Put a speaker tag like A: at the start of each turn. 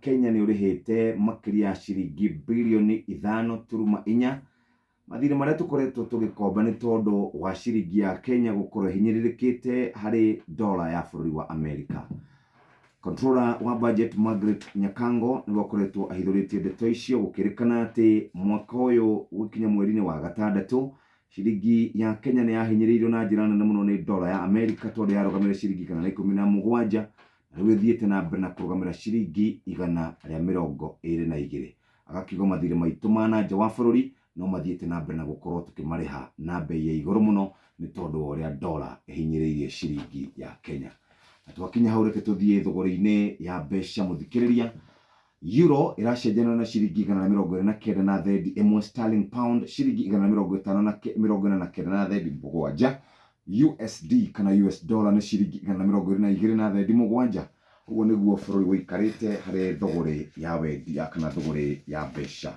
A: Kenya ni urihite makiria ciringi bilioni 5.4 mathire maria tukoretwo tugikomba ni tondu wa ciringi ya Kenya gukorwo hinyiririkite hari dola ya bururi wa Amerika. Controller wa budget Margaret Nyakango ni wakoretwo ahithuritie ndeto icio gukirikana ati mwaka uyu gukinya mweri-ini wa gatandatu ciringi ya Kenya ni yahinyiriirio na njira nene muno ni dola ya Amerika tondu yarugamire ciringi 117 na riu ithiite na mbere na kurugamira ciringi 122. Agakiuga mathire maitu ma nanja wa bururi no mathiite na mbere na gukorwo tukimariha na bei ya iguru muno ni tondu uria dola ihinyiriirie ciringi ya Kenya. Twakinya hau reke tuthie thogori-ini ya mbeca muthikiriria. Euro iracenjana na ciringi 129 na thendi imwe, sterling pound ciringi 149 na thendi 7, USD kana US dollar ni ciringi 122 na thendi 7. Uguo niguo bururi wikarite hari thogori ya wendia kana thogori ya mbeca.